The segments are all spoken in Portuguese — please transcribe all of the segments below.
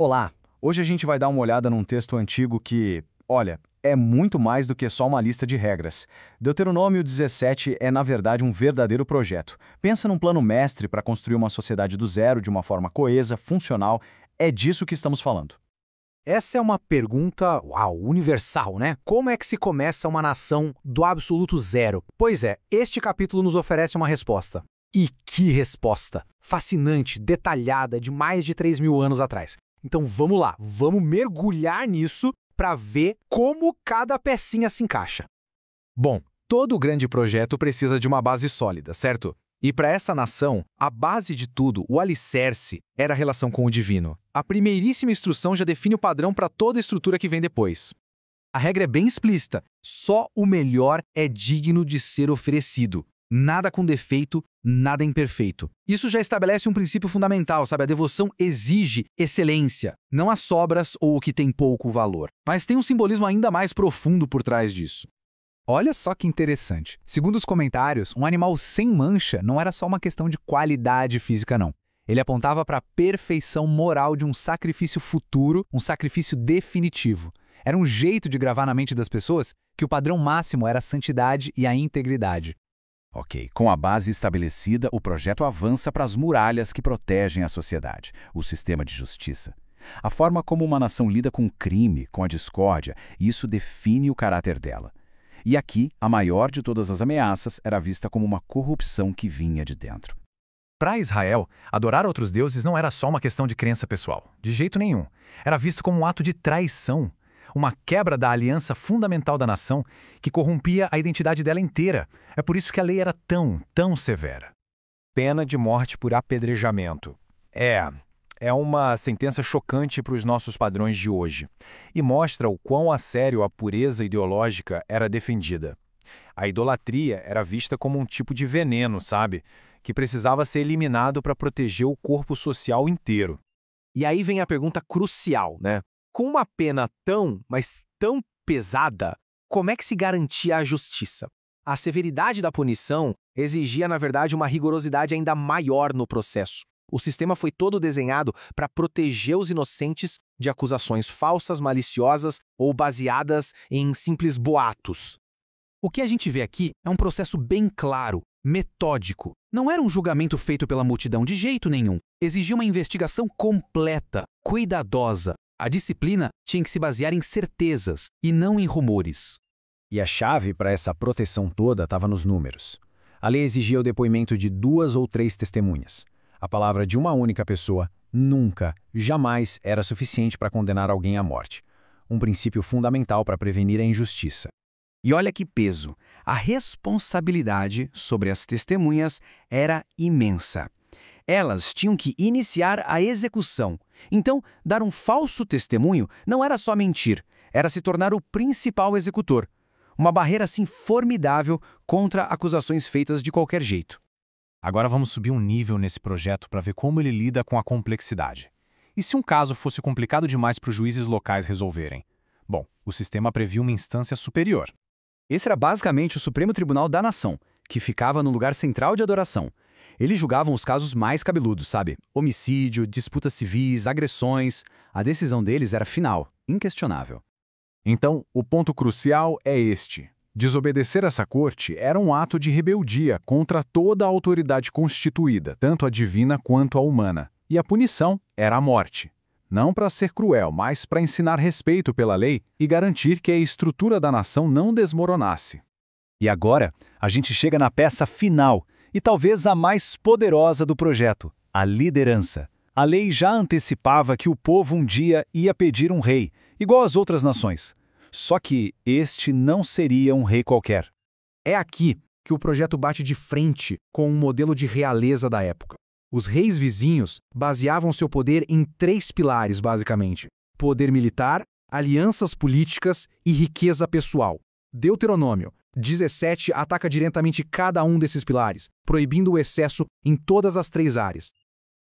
Olá! Hoje a gente vai dar uma olhada num texto antigo que, olha, é muito mais do que só uma lista de regras. Deuteronômio 17 é, na verdade, um verdadeiro projeto. Pensa num plano mestre para construir uma sociedade do zero de uma forma coesa, funcional. É disso que estamos falando. Essa é uma pergunta, uau, universal, né? Como é que se começa uma nação do absoluto zero? Pois é, este capítulo nos oferece uma resposta. E que resposta! Fascinante, detalhada, de mais de 3.000 anos atrás. Então vamos lá, vamos mergulhar nisso para ver como cada pecinha se encaixa. Bom, todo grande projeto precisa de uma base sólida, certo? E para essa nação, a base de tudo, o alicerce, era a relação com o divino. A primeiríssima instrução já define o padrão para toda a estrutura que vem depois. A regra é bem explícita: só o melhor é digno de ser oferecido. Nada com defeito, nada imperfeito. Isso já estabelece um princípio fundamental, sabe? A devoção exige excelência, não as sobras ou o que tem pouco valor. Mas tem um simbolismo ainda mais profundo por trás disso. Olha só que interessante. Segundo os comentários, um animal sem mancha não era só uma questão de qualidade física, não. Ele apontava para a perfeição moral de um sacrifício futuro, um sacrifício definitivo. Era um jeito de gravar na mente das pessoas que o padrão máximo era a santidade e a integridade. Ok, com a base estabelecida, o projeto avança para as muralhas que protegem a sociedade, o sistema de justiça. A forma como uma nação lida com o crime, com a discórdia, isso define o caráter dela. E aqui, a maior de todas as ameaças era vista como uma corrupção que vinha de dentro. Para Israel, adorar outros deuses não era só uma questão de crença pessoal, de jeito nenhum. Era visto como um ato de traição, uma quebra da aliança fundamental da nação que corrompia a identidade dela inteira. É por isso que a lei era tão severa. Pena de morte por apedrejamento. É uma sentença chocante para os nossos padrões de hoje e mostra o quão a sério a pureza ideológica era defendida. A idolatria era vista como um tipo de veneno, sabe? Que precisava ser eliminado para proteger o corpo social inteiro. E aí vem a pergunta crucial, né? Com uma pena mas tão pesada, como é que se garantia a justiça? A severidade da punição exigia, na verdade, uma rigorosidade ainda maior no processo. O sistema foi todo desenhado para proteger os inocentes de acusações falsas, maliciosas ou baseadas em simples boatos. O que a gente vê aqui é um processo bem claro, metódico. Não era um julgamento feito pela multidão de jeito nenhum. Exigia uma investigação completa, cuidadosa. A disciplina tinha que se basear em certezas e não em rumores. E a chave para essa proteção toda estava nos números. A lei exigia o depoimento de 2 ou 3 testemunhas. A palavra de uma única pessoa nunca, jamais era suficiente para condenar alguém à morte. Um princípio fundamental para prevenir a injustiça. E olha que peso! A responsabilidade sobre as testemunhas era imensa. Elas tinham que iniciar a execução. Então, dar um falso testemunho não era só mentir, era se tornar o principal executor. Uma barreira assim formidável contra acusações feitas de qualquer jeito. Agora vamos subir um nível nesse projeto para ver como ele lida com a complexidade. E se um caso fosse complicado demais para os juízes locais resolverem? Bom, o sistema previa uma instância superior. Esse era basicamente o Supremo Tribunal da Nação, que ficava no lugar central de adoração. Eles julgavam os casos mais cabeludos, sabe? Homicídio, disputas civis, agressões. A decisão deles era final, inquestionável. Então, o ponto crucial é este. Desobedecer essa corte era um ato de rebeldia contra toda a autoridade constituída, tanto a divina quanto a humana. E a punição era a morte. Não para ser cruel, mas para ensinar respeito pela lei e garantir que a estrutura da nação não desmoronasse. E agora, a gente chega na peça final, e talvez a mais poderosa do projeto, a liderança. A lei já antecipava que o povo um dia ia pedir um rei, igual às outras nações. Só que este não seria um rei qualquer. É aqui que o projeto bate de frente com um modelo de realeza da época. Os reis vizinhos baseavam seu poder em 3 pilares, basicamente: poder militar, alianças políticas e riqueza pessoal. Deuteronômio 17 ataca diretamente cada um desses pilares, proibindo o excesso em todas as 3 áreas.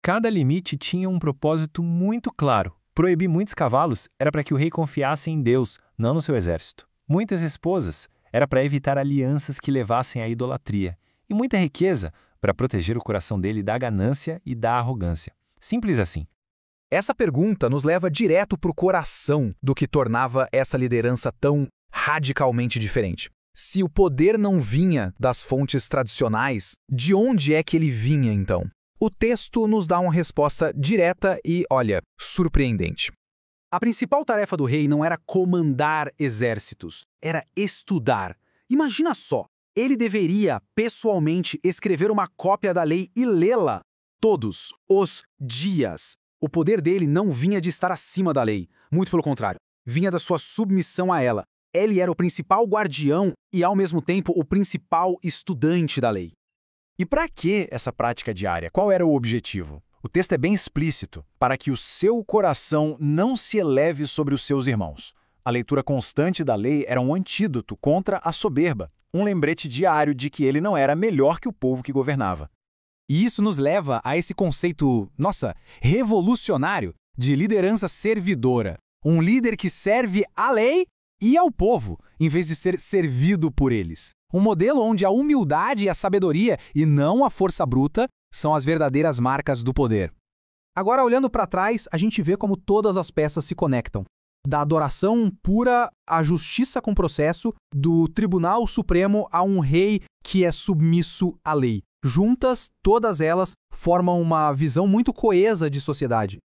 Cada limite tinha um propósito muito claro. Proibir muitos cavalos era para que o rei confiasse em Deus, não no seu exército. Muitas esposas era para evitar alianças que levassem à idolatria. E muita riqueza para proteger o coração dele da ganância e da arrogância. Simples assim. Essa pergunta nos leva direto para o coração do que tornava essa liderança tão radicalmente diferente. Se o poder não vinha das fontes tradicionais, de onde é que ele vinha então? O texto nos dá uma resposta direta e, olha, surpreendente. A principal tarefa do rei não era comandar exércitos, era estudar. Imagina só, ele deveria, pessoalmente, escrever uma cópia da lei e lê-la todos os dias. O poder dele não vinha de estar acima da lei, muito pelo contrário, vinha da sua submissão a ela. Ele era o principal guardião e, ao mesmo tempo, o principal estudante da lei. E para que essa prática diária? Qual era o objetivo? O texto é bem explícito, para que o seu coração não se eleve sobre os seus irmãos. A leitura constante da lei era um antídoto contra a soberba, um lembrete diário de que ele não era melhor que o povo que governava. E isso nos leva a esse conceito, revolucionário de liderança servidora. Um líder que serve à lei e ao povo, em vez de ser servido por eles. Um modelo onde a humildade e a sabedoria, e não a força bruta, são as verdadeiras marcas do poder. Agora, olhando para trás, a gente vê como todas as peças se conectam. Da adoração pura à justiça com processo, do Tribunal Supremo a um rei que é submisso à lei. Juntas, todas elas formam uma visão muito coesa de sociedade.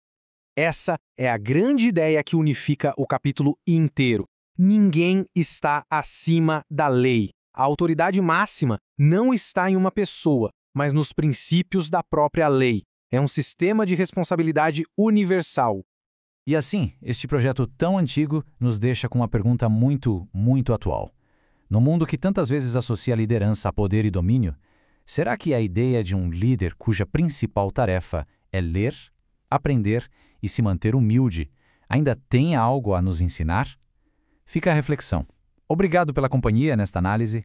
Essa é a grande ideia que unifica o capítulo inteiro. Ninguém está acima da lei. A autoridade máxima não está em uma pessoa, mas nos princípios da própria lei. É um sistema de responsabilidade universal. E assim, este projeto tão antigo nos deixa com uma pergunta muito, muito atual. No mundo que tantas vezes associa liderança a poder e domínio, será que a ideia de um líder cuja principal tarefa é ler, aprender e se manter humilde ainda tem algo a nos ensinar? Fica a reflexão. Obrigado pela companhia nesta análise